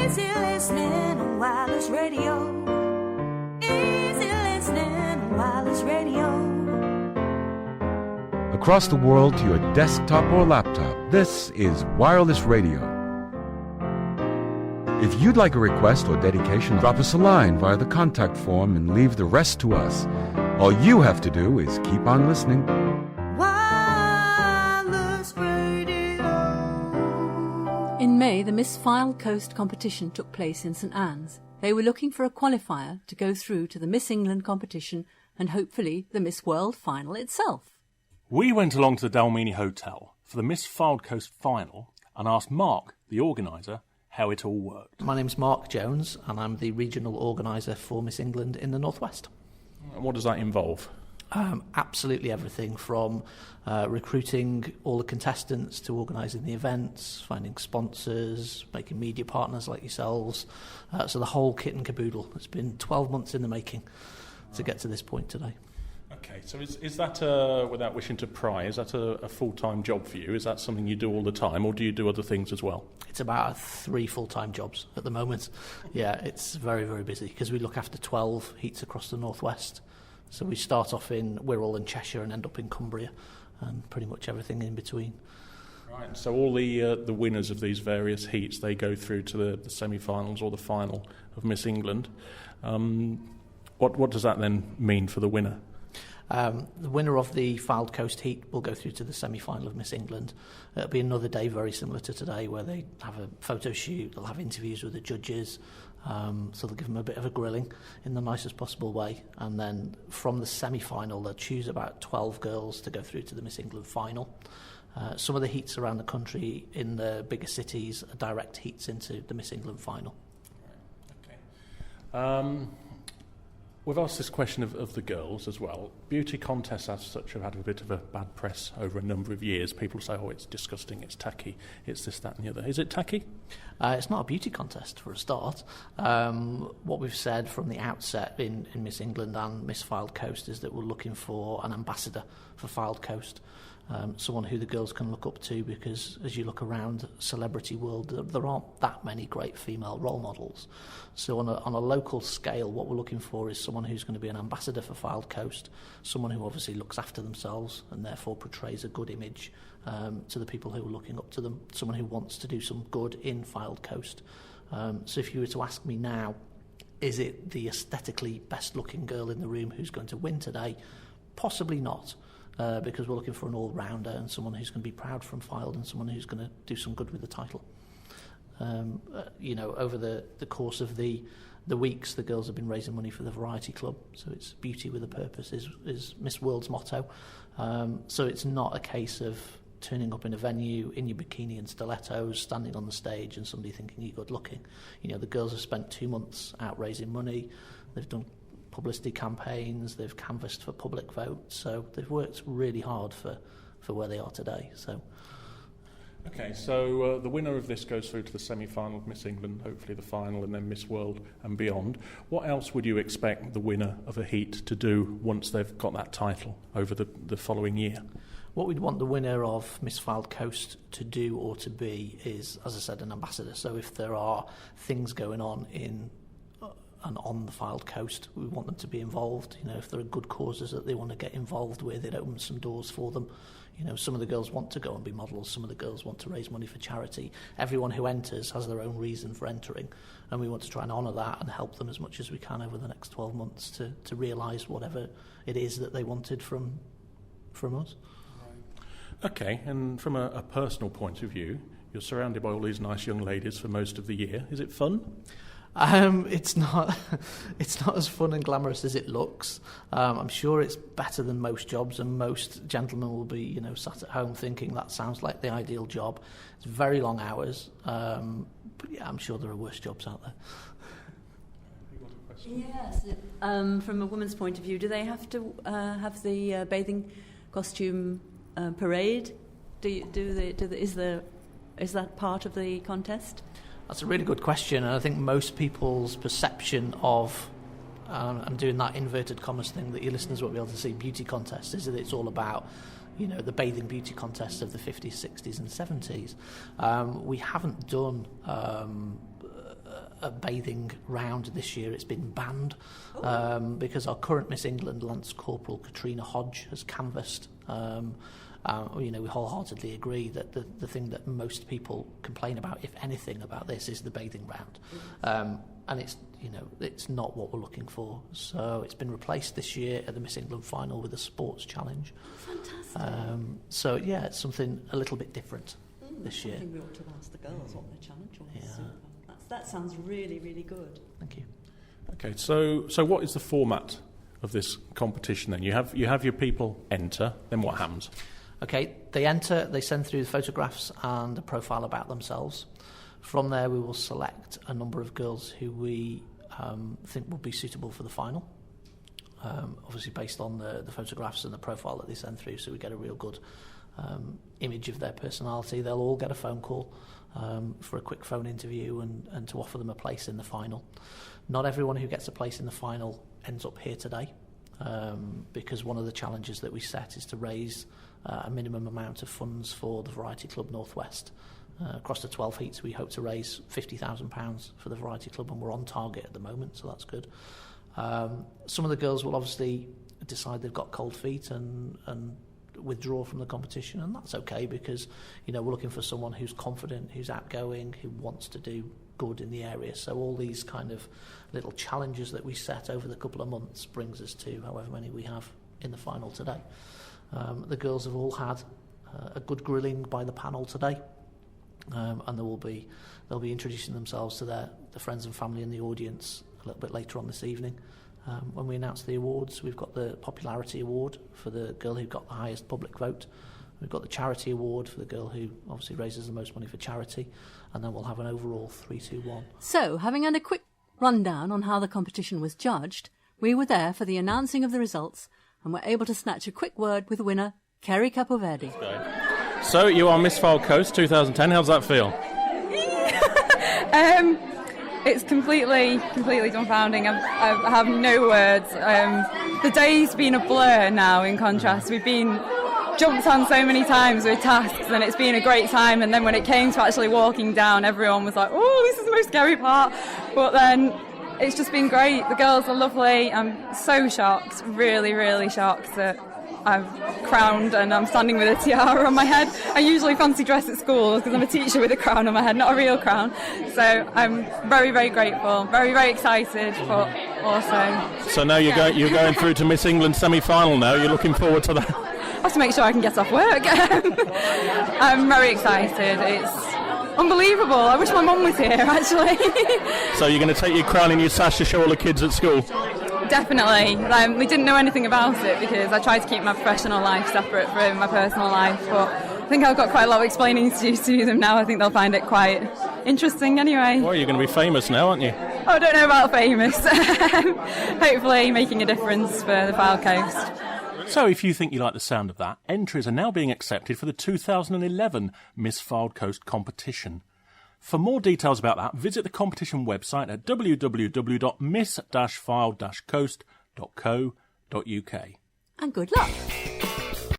Easy listening on wireless radio. Easy listening on wireless radio. Across the world to your desktop or laptop, this is Wireless Radio. If you'd like a request or dedication, drop us a line via the contact form and leave the rest to us. All you have to do is keep on listening. Wireless radio. In May, the Miss Fylde Coast competition took place in St Anne's. They were looking for a qualifier to go through to the Miss England competition and hopefully the Miss World final itself. We went along to the Dalmeny Hotel for the Miss Fylde Coast final and asked Mark, the organiser, how it all worked. My name's Mark Jones and I'm the regional organiser for Miss England in the North West. And what does that involve? Absolutely everything from recruiting all the contestants to organising the events, finding sponsors, making media partners like yourselves. So the whole kit and caboodle. It's been 12 months in the making to get to this point today. Okay, so is that, without wishing to pry, is that a full-time job for you? Is that something you do all the time, or do you do other things as well? It's about 3 full-time jobs at the moment. Yeah, it's very, very busy because we look after 12 heats across the northwest. So we start off in Wirral and Cheshire and end up in Cumbria and pretty much everything in between. Right, so all the winners of these various heats, they go through to the semi-finals or the final of Miss England. What does that then mean for the winner? The winner of the Fylde Coast heat will go through to the semi-final of Miss England. It'll be another day very similar to today where they have a photo shoot, they'll have interviews with the judges, so they'll give them a bit of a grilling in the nicest possible way. And then from the semi-final, they'll choose about 12 girls to go through to the Miss England final. Some of the heats around the country in the bigger cities are direct heats into the Miss England final. Okay. We've asked this question of the girls as well. Beauty contests as such have had a bit of a bad press over a number of years. People say, oh, it's disgusting, it's tacky, it's this, that and the other. Is it tacky? It's not a beauty contest for a start. What we've said from the outset in Miss England and Miss Fylde Coast is that we're looking for an ambassador for Fylde Coast. Someone who the girls can look up to, because as you look around celebrity world, there aren't that many great female role models. So on a local scale, what we're looking for is someone who's going to be an ambassador for Fylde Coast, someone who obviously looks after themselves and therefore portrays a good image to the people who are looking up to them, someone who wants to do some good in Fylde Coast. So if you were to ask me now, is it the aesthetically best looking girl in the room who's going to win today? Possibly not. Because we're looking for an all-rounder and someone who's going to be proud from Fylde and someone who's going to do some good with the title. Over the course of the weeks, the girls have been raising money for the Variety Club, so it's beauty with a purpose is Miss World's motto. So it's not a case of turning up in a venue in your bikini and stilettos, standing on the stage and somebody thinking you're good looking. The girls have spent 2 months out raising money. They've done publicity campaigns, they've canvassed for public votes, so they've worked really hard for where they are today. Okay, so the winner of this goes through to the semi-final of Miss England, hopefully the final, and then Miss World and beyond. What else would you expect the winner of a heat to do once they've got that title over the following year? What we'd want the winner of Miss Fylde Coast to do or to be is, as I said, an ambassador. So if there are things going on in and on the Fylde Coast, we want them to be involved. If there are good causes that they want to get involved with, it opens some doors for them. Some of the girls want to go and be models, some of the girls want to raise money for charity. Everyone who enters has their own reason for entering, and we want to try and honour that and help them as much as we can over the next 12 months to realise whatever it is that they wanted from us. Okay, and from a personal point of view, you're surrounded by all these nice young ladies for most of the year. Is it fun? It's not as fun and glamorous as it looks. I'm sure it's better than most jobs, and most gentlemen will be, sat at home thinking that sounds like the ideal job. It's very long hours, but yeah, I'm sure there are worse jobs out there. Yes. From a woman's point of view, do they have to have the bathing costume parade? Is that part of the contest? That's a really good question, and I think most people's perception of, I'm doing that inverted commas thing that your listeners won't be able to see, beauty contest, is that it's all about, the bathing beauty contests of the 50s, 60s and 70s. We haven't done a bathing round this year. It's been banned because our current Miss England, Lance Corporal Katrina Hodge, has canvassed. We wholeheartedly agree that the thing that most people complain about, if anything, about this is the bathing round. And it's not what we're looking for. So it's been replaced this year at the Miss England final with a sports challenge. Fantastic. It's something a little bit different this year. I think we ought to ask the girls what their challenge was. That sounds really, really good. Thank you. Okay, so what is the format of this competition then? You have your people enter, then what happens? Okay, they enter, they send through the photographs and a profile about themselves. From there, we will select a number of girls who we think will be suitable for the final, obviously based on the photographs and the profile that they send through, so we get a real good image of their personality. They'll all get a phone call for a quick phone interview and to offer them a place in the final. Not everyone who gets a place in the final ends up here today, because one of the challenges that we set is to raise a minimum amount of funds for the Variety Club Northwest. Across the 12 heats, we hope to raise £50,000 for the Variety Club, and we're on target at the moment, so that's good. Some of the girls will obviously decide they've got cold feet and withdraw from the competition, and that's okay, because we're looking for someone who's confident, who's outgoing, who wants to do good in the area. So all these kind of little challenges that we set over the couple of months brings us to however many we have in the final today. The girls have all had a good grilling by the panel today, and they'll be introducing themselves to their friends and family in the audience a little bit later on this evening. When we announce the awards, we've got the popularity award for the girl who got the highest public vote. We've got the charity award for the girl who obviously raises the most money for charity, and then we'll have an overall 3-2-1. So, having had a quick rundown on how the competition was judged, we were there for the announcing of the results and were able to snatch a quick word with winner Kerry Capoverde. So, you are Miss Fylde Coast 2010. How does that feel? It's completely dumbfounding. I have no words. The day's been a blur now, in contrast. We've been jumped on so many times with tasks, and it's been a great time, and then when it came to actually walking down, everyone was like, oh, this is the most scary part. But then it's just been great. The girls are lovely. I'm so shocked, really, really shocked that I've crowned and I'm standing with a tiara on my head. I usually fancy dress at school because I'm a teacher with a crown on my head, not a real crown. So I'm very, very grateful, very, very excited, but also... So now you're going through to Miss England semi-final now. You're looking forward to that? I have to make sure I can get off work. I'm very excited. It's unbelievable. I wish my mum was here, actually. So you're going to take your crown and your sash to show all the kids at school? Definitely. We didn't know anything about it because I tried to keep my professional life separate from my personal life, but I think I've got quite a lot of explaining to do to them now. I think they'll find it quite interesting anyway. Well, you're going to be famous now, aren't you? Oh, I don't know about famous. Hopefully making a difference for the Fylde Coast. So if you think you like the sound of that, entries are now being accepted for the 2011 Miss Fylde Coast competition. For more details about that, visit the competition website at www.miss-fylde-coast.co.uk. And good luck!